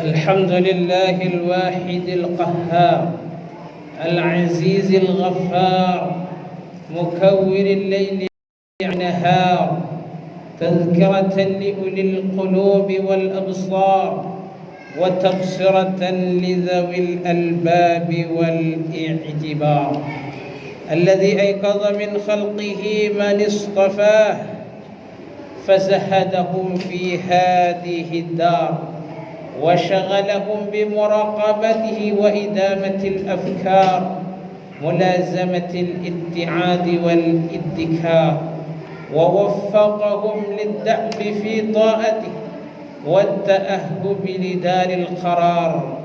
الحمد لله الواحد القهار العزيز الغفار مكور الليل والنهار تذكرة لأولي القلوب والأبصار وتبصرة لذوي الألباب والاعتبار الذي أيقظ من خلقه من اصطفاه فزهدهم في هذه الدار وشغلهم بمراقبته وإدامة الأفكار ملازمة الاتعاد والادكار ووفقهم للدأب في طاعته والتأهب لدار القرار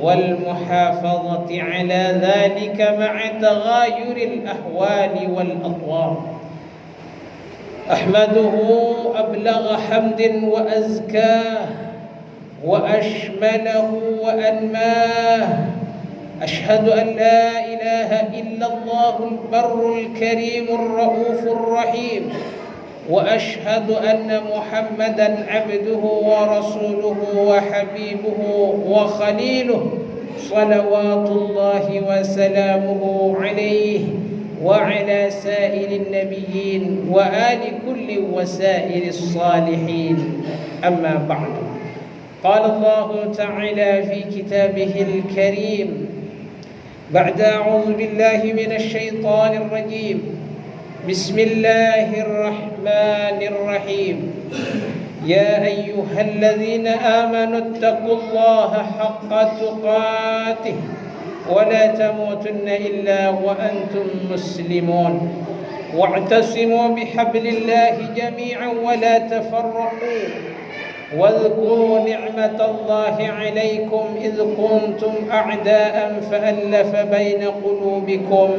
والمحافظة على ذلك مع تغاير الأحوال والأطوار أحمده أبلغ حمد وأزكاه وأشمله وأنماه أشهد أن لا إله إلا الله البر الكريم الرؤوف الرحيم وأشهد أن محمدا عبده ورسوله وحبيبه وخليله صلوات الله وسلامه عليه وعلى سائر النبيين وآل كل وسائر الصالحين أما بعد قال الله تعالى في كتابه الكريم بعد أعوذ بالله من الشيطان الرجيم بسم الله الرحمن الرحيم يا أيها الذين آمنوا اتقوا الله حق تقاته ولا تموتن إلا وأنتم مسلمون واعتصموا بحبل الله جميعا ولا تفرقوا واذكروا نعمة الله عليكم إذ كنتم أعداء فألف بين قلوبكم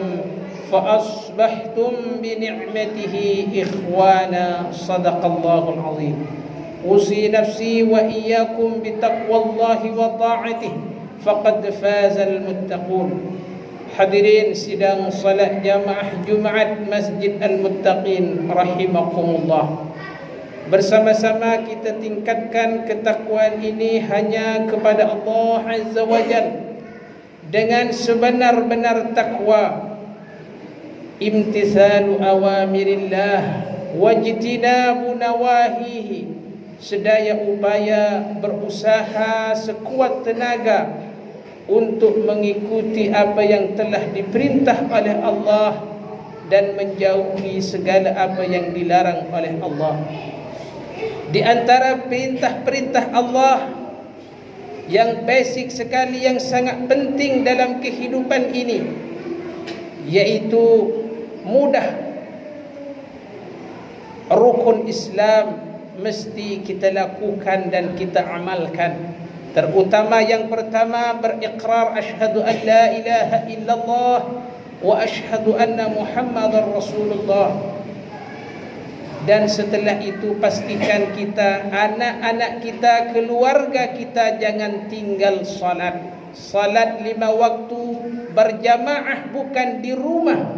فأصبحتم بنعمته إخوانا صدق الله العظيم أوصي نفسي وإياكم بتقوى الله وطاعته faqad fazal muttaqun. Hadirin sidang salat jamaah Jumaat Masjid Al-Muttaqin rahimakumullah. Bersama-sama kita tingkatkan ketakwaan ini hanya kepada Allah Azza wa Jalla dengan sebenar-benar takwa, imtithalu awamirillah wajtinabu nawahihi, sedaya upaya berusaha sekuat tenaga untuk mengikuti apa yang telah diperintah oleh Allah dan menjauhi segala apa yang dilarang oleh Allah. Di antara perintah-perintah Allah yang basic sekali, yang sangat penting dalam kehidupan ini, yaitu mudah rukun Islam mesti kita lakukan dan kita amalkan. Terutama yang pertama, berikrar asyhadu an la ilaha illallah wa asyhadu anna Muhammadar Rasulullah. Dan setelah itu pastikan kita, anak-anak kita, keluarga kita jangan tinggal salat. Salat 5 waktu berjamaah, bukan di rumah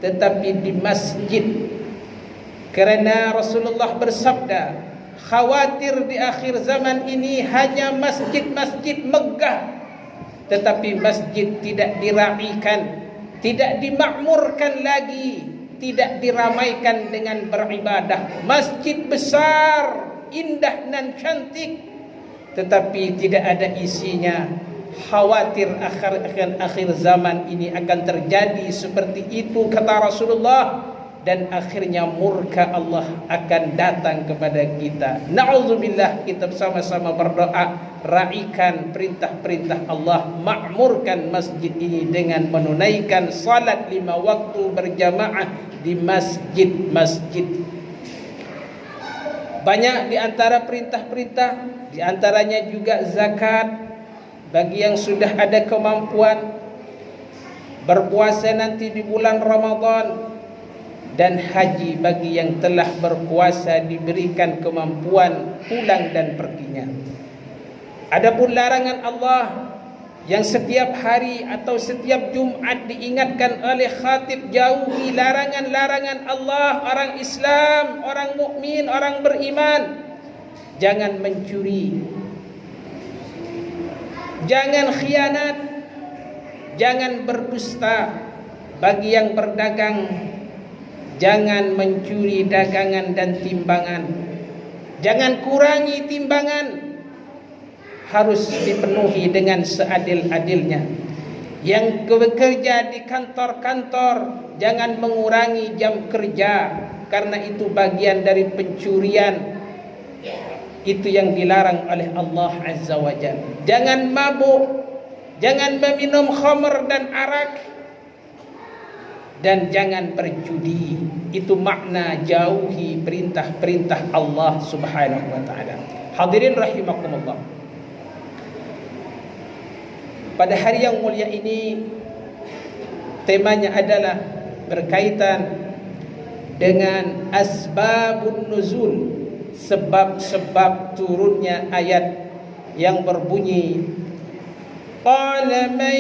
tetapi di masjid. Kerana Rasulullah bersabda, khawatir di akhir zaman ini hanya masjid-masjid megah, tetapi masjid tidak dirapikan, tidak dimakmurkan lagi, tidak diramaikan dengan beribadah. Masjid besar, indah dan cantik, tetapi tidak ada isinya. Khawatir akhir zaman ini akan terjadi seperti itu, kata Rasulullah. Dan akhirnya murka Allah akan datang kepada kita. Na'udzubillah. Kita bersama-sama berdoa, raikan perintah-perintah Allah, makmurkan masjid ini dengan menunaikan salat 5 waktu berjamaah di masjid-masjid. Banyak di antara perintah-perintah, di antaranya juga zakat bagi yang sudah ada kemampuan, berpuasa nanti di bulan Ramadan, dan haji bagi yang telah berpuasa diberikan kemampuan pulang dan perginya. Adapun larangan Allah yang setiap hari atau setiap Jumat diingatkan oleh khatib, jauhi larangan-larangan Allah. Orang Islam, orang mukmin, orang beriman, jangan mencuri, Jangan khianat, jangan berdusta. Bagi yang berdagang, jangan mencuri dagangan dan timbangan. Jangan kurangi timbangan, harus dipenuhi dengan seadil-adilnya. Yang bekerja di kantor-kantor, jangan mengurangi jam kerja, karena itu bagian dari pencurian. Itu yang dilarang oleh Allah Azza wa Jalla. Jangan mabuk, jangan meminum khamr dan arak, dan jangan berjudi. Itu makna jauhi perintah-perintah Allah Subhanahu wa taala. Hadirin rahimakumullah. Pada hari yang mulia ini, temanya adalah berkaitan dengan asbabun nuzul, sebab-sebab turunnya ayat yang berbunyi qala man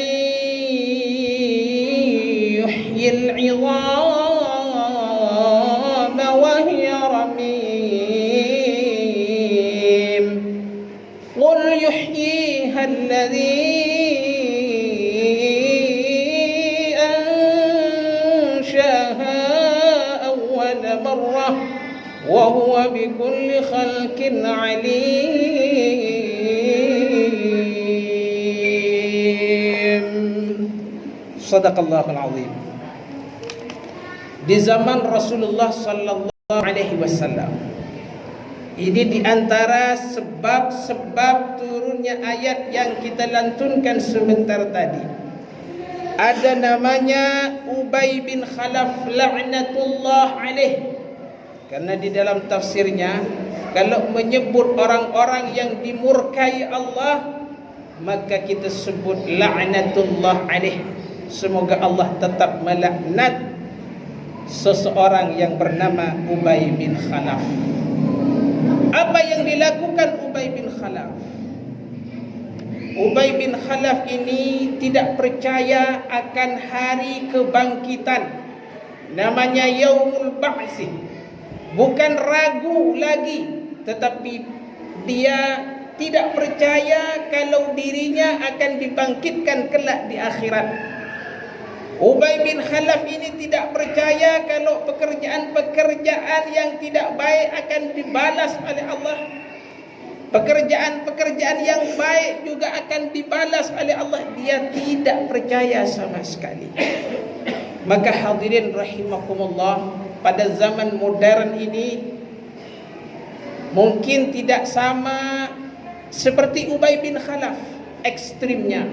yuhyil 'idhama wa hiya ramim qul yuhyiha alladhi وهو بكل خلق عليم. صدق الله العظيم. Di zaman Rasulullah sallallahu alaihi wasallam, ini di antara sebab-sebab turunnya ayat yang kita lantunkan sebentar tadi, ada namanya Ubay bin Khalaf la'natullah alaih. Karena di dalam tafsirnya, kalau menyebut orang-orang yang dimurkai Allah, maka kita sebut la'natullah alaih. Semoga Allah tetap melaknat seseorang yang bernama Ubay bin Khalaf. Apa yang dilakukan Ubay bin Khalaf? Ubay bin Khalaf ini tidak percaya akan hari kebangkitan, namanya Yaumul Ba'si. Bukan ragu lagi, tetapi dia tidak percaya kalau dirinya akan dibangkitkan kelak di akhirat. Ubay bin Khalaf ini tidak percaya kalau pekerjaan-pekerjaan yang tidak baik akan dibalas oleh Allah. Pekerjaan-pekerjaan yang baik juga akan dibalas oleh Allah. Dia tidak percaya sama sekali. Maka hadirin rahimakumullah, pada zaman modern ini mungkin tidak sama seperti Ubay bin Khalaf ekstrimnya,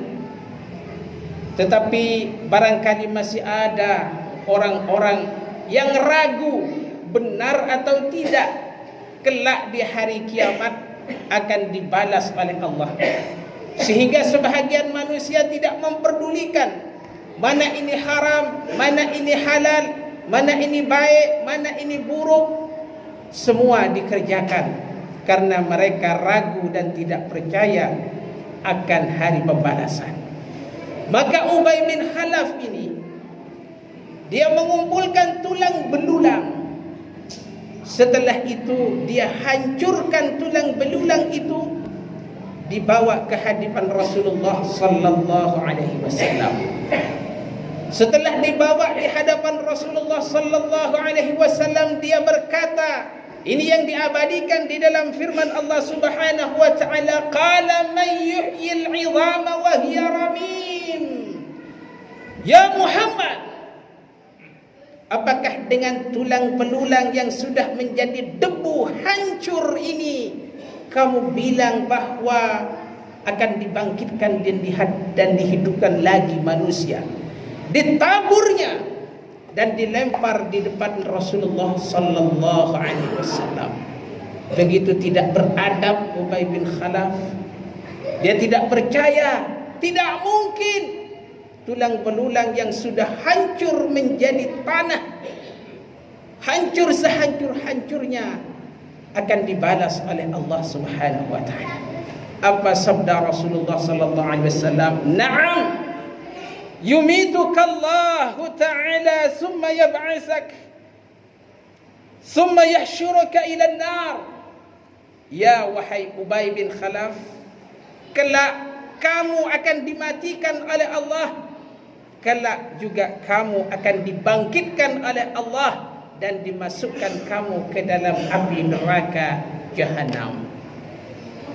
tetapi barangkali masih ada orang-orang yang ragu benar atau tidak kelak di hari kiamat akan dibalas oleh Allah, sehingga sebahagian manusia tidak memperdulikan mana ini haram, mana ini halal, mana ini baik, mana ini buruk. Semua dikerjakan karena mereka ragu dan tidak percaya akan hari pembalasan. Maka Ubay bin Khalaf ini, dia mengumpulkan tulang belulang. Setelah itu dia hancurkan tulang belulang itu, dibawa ke hadapan Rasulullah sallallahu alaihi wasallam. Setelah dibawa di hadapan Rasulullah sallallahu alaihi wasallam, dia berkata, ini yang diabadikan di dalam firman Allah Subhanahu wa taala, qala man yuhyil 'idhama wa hiya ramim. Ya Muhammad, apakah dengan tulang belulang yang sudah menjadi debu hancur ini kamu bilang bahwa akan dibangkitkan dan dihidupkan lagi manusia? Ditaburnya dan dilempar di depan Rasulullah sallallahu alaihi wasallam. Begitu tidak beradab Ubay bin Khalaf. Dia tidak percaya, tidak mungkin tulang belulang yang sudah hancur menjadi tanah, hancur sehancur-hancurnya, akan dibalas oleh Allah Subhanahu wa taala. Apa sabda Rasulullah sallallahu alaihi wasallam? Na'am, yumituka Allah ta'ala summa yab'asak summa yahsyuruka ila an-nar. Ya wahai Ubay bin Khalaf, kelak kamu akan dimatikan oleh Allah, kelak juga kamu akan dibangkitkan oleh Allah dan dimasukkan kamu ke dalam api neraka Jahannam.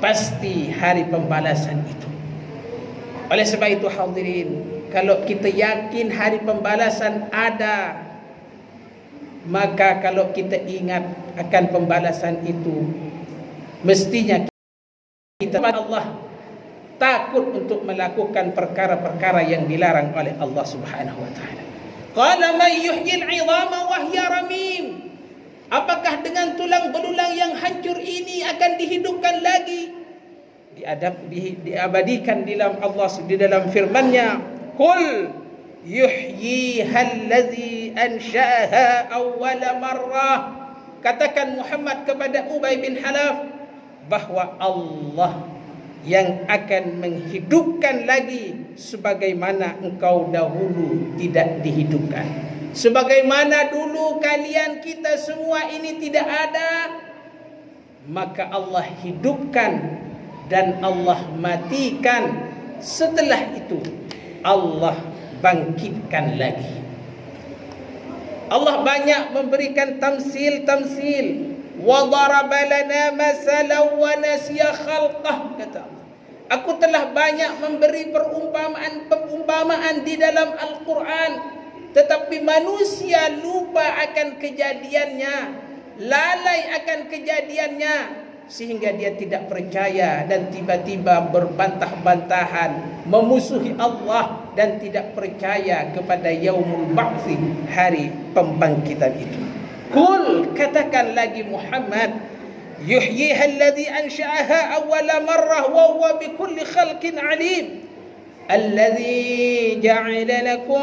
Pasti hari pembalasan itu. Oleh sebab itu hadirin, kalau kita yakin hari pembalasan ada, maka kalau kita ingat akan pembalasan itu, mestinya kita Allah takut untuk melakukan perkara-perkara yang dilarang oleh Allah Subhanahu wa taala. Qala may yuhyil 'idhama wa hiya ramim. Apakah dengan tulang belulang yang hancur ini akan dihidupkan lagi? Diabadikan di dalam firman-Nya, qul yuhyiha allazi ansha'aha awwala marrah. Katakan Muhammad kepada Ubay bin Halaf bahwa Allah yang akan menghidupkan lagi sebagaimana engkau dahulu tidak dihidupkan. Sebagaimana dulu kalian kita semua ini tidak ada, maka Allah hidupkan dan Allah matikan. Setelah itu Allah bangkitkan lagi. Allah banyak memberikan tamsil. Wa daraba lana masalan wa nasiya khalqah, kata Allah. Aku telah banyak memberi perumpamaan di dalam Al-Quran, tetapi manusia lupa akan kejadiannya, lalai akan kejadiannya, sehingga dia tidak percaya dan tiba-tiba berbantah-bantahan memusuhi Allah dan tidak percaya kepada yaumul ba'thi, hari pembangkitan itu. Kul, katakan lagi Muhammad, yuhyiha alladhi ansha'aha awwala marrah wa huwa bikulli khalqin alim. Alladhi ja'ala lakum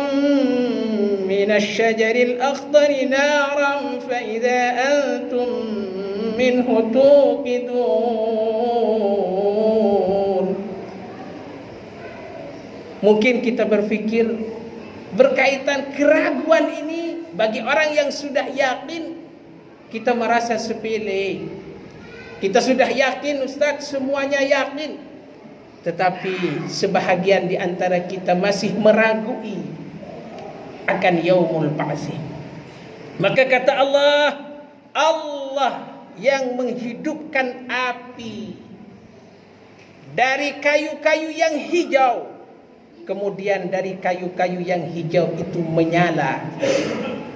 minasy syajaril akhdari naran fa idza antum minhu tuqidun. Mungkin kita berfikir berkaitan keraguan ini bagi orang yang sudah yakin, kita merasa sepele. Kita sudah yakin, Ustaz, semuanya yakin. Tetapi sebahagian di antara kita masih meragui akan yaumul ba'ts. Maka kata Allah, Allah yang menghidupkan api dari kayu-kayu yang hijau. Kemudian dari kayu-kayu yang hijau itu menyala.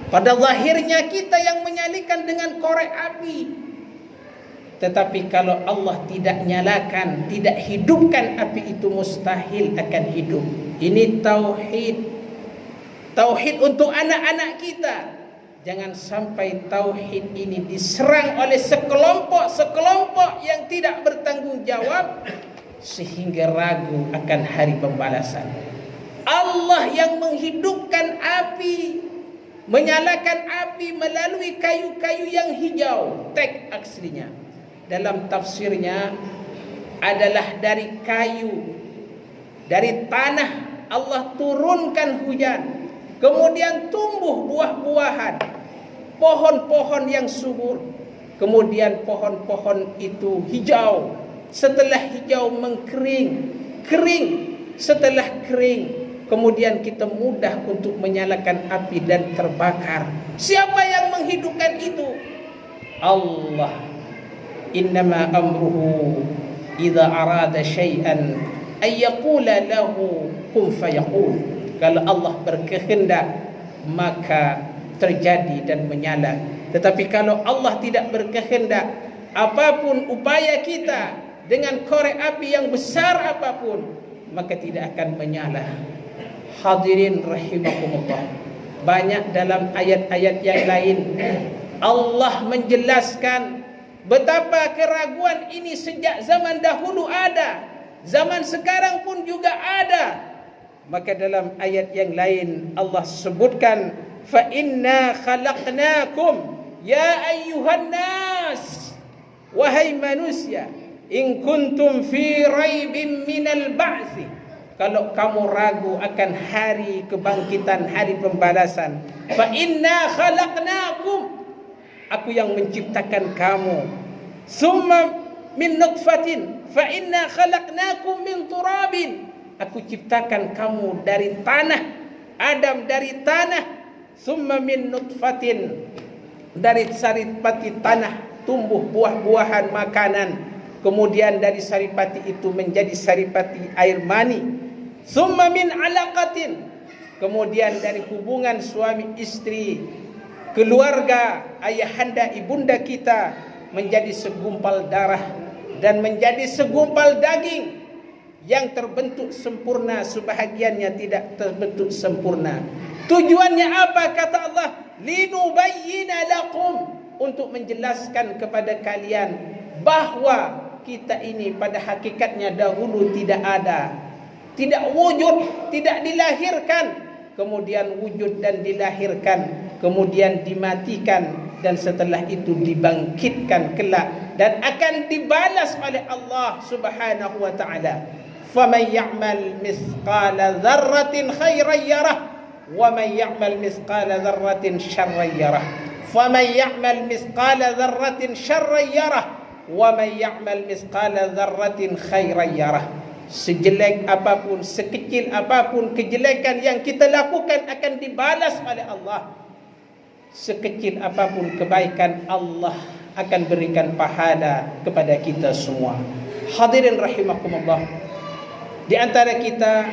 Pada zahirnya kita yang menyalakan dengan korek api. Tetapi kalau Allah tidak nyalakan, tidak hidupkan api itu, mustahil akan hidup. Ini tauhid. Tauhid untuk anak-anak kita. Jangan sampai tauhid ini diserang oleh sekelompok yang tidak bertanggung jawab sehingga ragu akan hari pembalasan. Allah yang menghidupkan api, menyalakan api melalui kayu-kayu yang hijau. Teks aslinya dalam tafsirnya adalah dari kayu, dari tanah Allah turunkan hujan, kemudian tumbuh buah-buahan, pohon-pohon yang subur, kemudian pohon-pohon itu hijau. Setelah hijau kering. Setelah kering, kemudian kita mudah untuk menyalakan api dan terbakar. Siapa yang menghidupkan itu? Allah. Innama amruhu idza arada syai'an ay yaqula lahu kun fayakun. Kalau Allah berkehendak, maka terjadi dan menyala. Tetapi kalau Allah tidak berkehendak, apapun upaya kita dengan korek api yang besar apapun, maka tidak akan menyala. Hadirin rahimakumullah, banyak dalam ayat-ayat yang lain Allah menjelaskan betapa keraguan ini sejak zaman dahulu ada, zaman sekarang pun juga ada. Maka dalam ayat yang lain Allah sebutkan, fa inna khalaqnakum ya ayyuhan nas, wahai manusia, in kuntum fi raibin minal ba'thi, kalau kamu ragu akan hari kebangkitan, hari pembalasan, fa inna khalaqnakum, aku yang menciptakan kamu, summa min nutfatin fa inna khalaqnakum min turabin. Aku ciptakan kamu dari tanah, Adam dari tanah, summa min nutfatin, dari saripati tanah tumbuh buah-buahan makanan, kemudian dari saripati itu menjadi saripati air mani, summa min alaqatin, kemudian dari hubungan suami istri, keluarga, ayahanda ibunda kita menjadi segumpal darah dan menjadi segumpal daging yang terbentuk sempurna, sebahagiannya tidak terbentuk sempurna. Tujuannya apa? Kata Allah, linubayyina lakum, untuk menjelaskan kepada kalian bahwa kita ini pada hakikatnya dahulu tidak ada, tidak wujud, tidak dilahirkan, kemudian wujud dan dilahirkan, kemudian dimatikan, dan setelah itu dibangkitkan kelak dan akan dibalas oleh Allah Subhanahu wa taala. Faman ya'mal mithqala dzarratin khairan yarah wa man ya'mal mithqala dzarratin syarran yarah. Faman ya'mal mithqala dzarratin syarran yarah wa man ya'mal mithqala dzarratin khairan yarah. Sejelek apapun, sekecil apapun kejelekan yang kita lakukan akan dibalas oleh Allah. Sekecil apapun kebaikan, Allah akan berikan pahala kepada kita semua. Hadirin rahimakumullah, di antara kita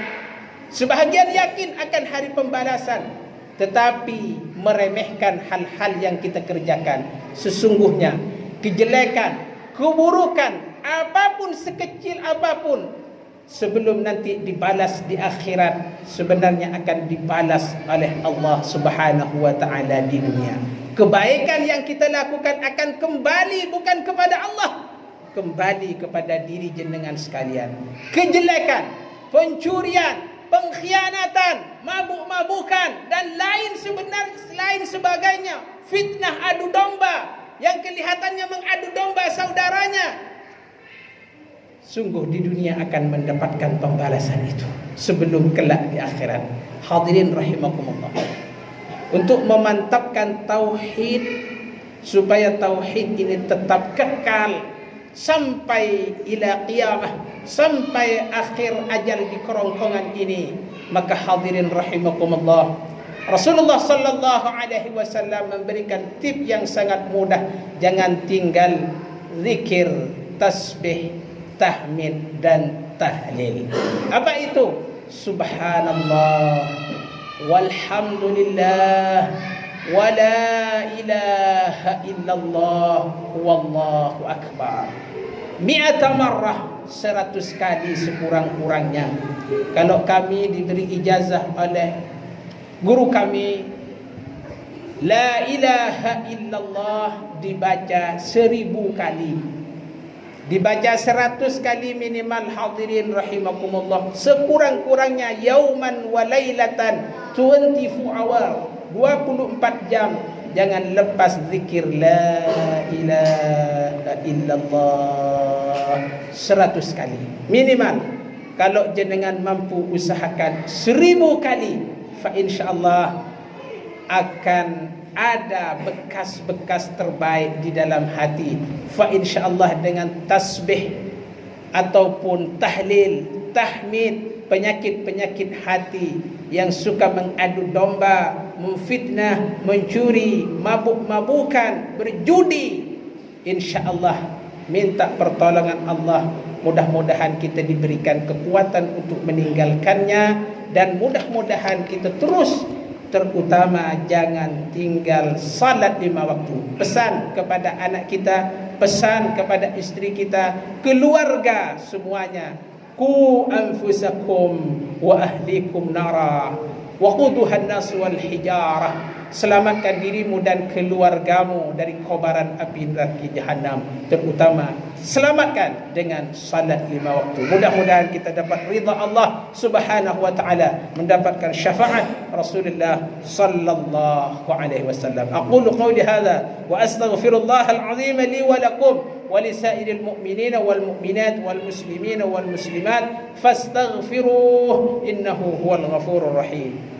sebahagian yakin akan hari pembalasan, tetapi meremehkan hal-hal yang kita kerjakan. Sesungguhnya kejelekan, keburukan, apapun sekecil apapun, sebelum nanti dibalas di akhirat, sebenarnya akan dibalas oleh Allah Subhanahu wa taala di dunia. Kebaikan yang kita lakukan akan kembali bukan kepada Allah, kembali kepada diri jenengan sekalian. Kejelekan, pencurian, pengkhianatan, mabuk-mabukan dan lain sebagainya, fitnah adu domba yang kelihatannya mengadu domba saudaranya, sungguh di dunia akan mendapatkan pembalasan itu sebelum kelak di akhirat. Hadirin rahimakumullah, untuk memantapkan tauhid, supaya tauhid ini tetap kekal sampai ila qiyamah, sampai akhir ajal di kerongkongan ini, maka hadirin rahimakumullah, Rasulullah sallallahu alaihi wasallam memberikan tip yang sangat mudah. Jangan tinggal zikir, tasbih, tahmid dan tahlil. Apa itu? Subhanallah, walhamdulillah, wala ilaha illallah, wallahu akbar. Mi'ata marrah, 100 kali sekurang-kurangnya. Kalau kami diberi ijazah oleh guru kami, la ilaha illallah dibaca 1000 kali, dibaca 100 kali minimal. Hadirin rahimakumullah, sekurang-kurangnya yauman wa lailatan, 24 hour, 24 jam. Jangan lepas zikir la ilaha illallah 100 kali minimal. Kalau jenengan mampu usahakan 1000 kali, fa insyaallah akan ada bekas-bekas terbaik di dalam hati. Fa insyaallah dengan tasbih ataupun tahlil, tahmid, penyakit-penyakit hati yang suka mengadu domba, memfitnah, mencuri, mabuk-mabukan, berjudi, insyaallah minta pertolongan Allah, mudah-mudahan kita diberikan kekuatan untuk meninggalkannya, dan mudah-mudahan kita terus, terutama jangan tinggal salat 5 waktu. Pesan kepada anak kita, pesan kepada istri kita, keluarga semuanya, ku anfusakum wa ahlikum nara wa quduhan nas wal hijarah. Selamatkan dirimu dan keluargamu dari kobaran api neraka jahanam, terutama selamatkan dengan salat 5 waktu. Mudah-mudahan kita dapat ridha Allah Subhanahu wa taala, mendapatkan syafaat Rasulullah sallallahu alaihi wasallam. Aqulu qawli hadza wa astaghfirullahal azim li wa lakum wa lisairil mu'minina wal mu'minat wal muslimina wal muslimat fastaghfiruhu innahu huwal ghafurur rahim.